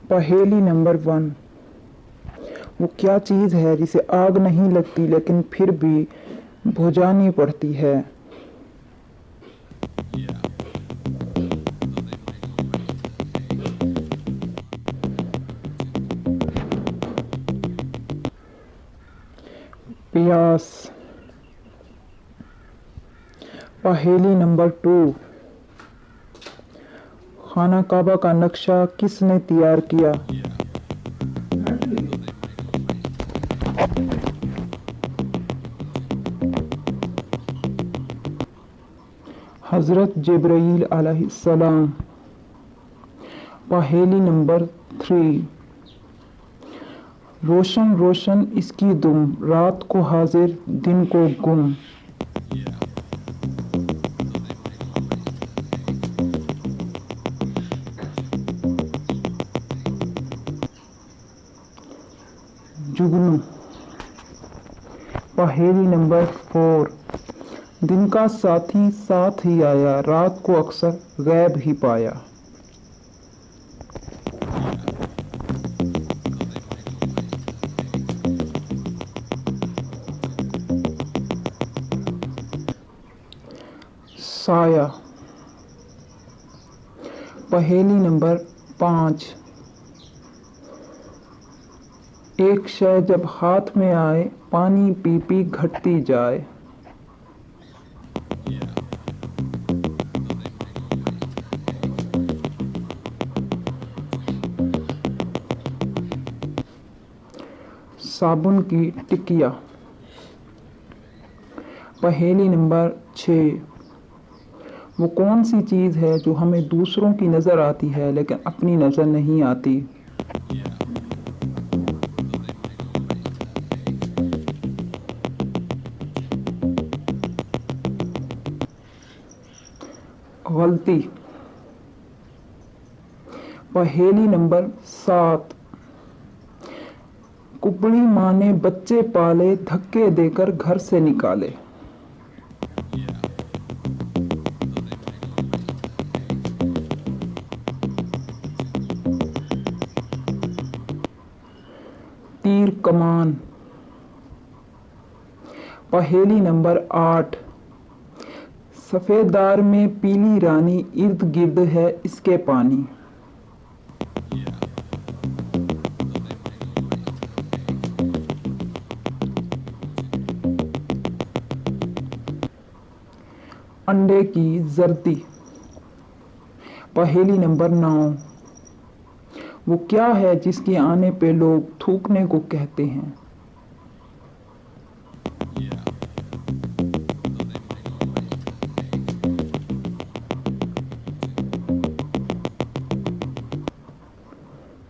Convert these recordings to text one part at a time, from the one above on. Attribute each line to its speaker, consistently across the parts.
Speaker 1: पहेली नंबर 1। वो क्या चीज़ है जिसे आग नहीं लगती लेकिन फिर भी बुझानी पड़ती है? प्यास। पहेली नंबर 2। खाना काबा का नक्शा किसने तैयार किया? हज़रत जिब्राईल अलैहिस्सलाम। पहेली नंबर 3। रोशन रोशन इसकी दुम, रात को हाजिर दिन को गुम। जुगनू। पहेली नंबर 4। दिन का साथी साथ ही आया, रात को अक्सर गैब ही पाया। साया। पहेली नंबर 5। एक शय जब हाथ में आए, पानी पी पी घटती जाए। साबुन की टिकिया। पहेली नंबर 6। वो कौन सी चीज़ है जो हमें दूसरों की नज़र आती है लेकिन अपनी नज़र नहीं आती? गलती। पहेली नंबर 7। कुबड़ी माँ ने बच्चे पाले, धक्के देकर घर से निकाले। तीर कमान। पहेली नंबर 8। सफेदार में पीली रानी, इर्द गिर्द है इसके पानी। अंडे की जर्दी। पहेली नंबर 9। वो क्या है जिसके आने पे लोग थूकने को कहते हैं?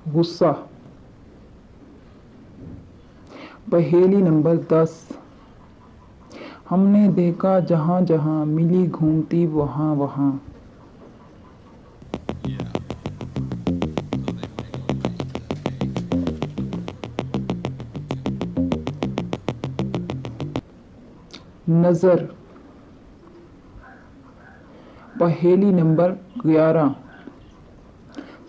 Speaker 1: गुस्सा। पहेली नंबर 10। हमने देखा जहां जहां, मिली घूमती वहां वहां। नजर। पहेली नंबर 11।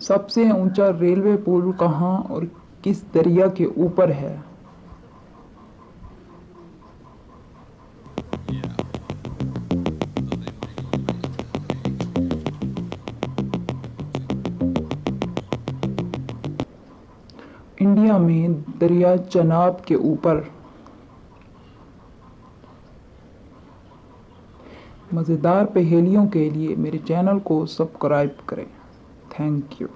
Speaker 1: सबसे ऊंचा रेलवे पुल कहाँ और किस दरिया के ऊपर है? इंडिया में दरिया चनाब के ऊपर। मज़ेदार पहेलियों के लिए मेरे चैनल को सब्सक्राइब करें। Thank you.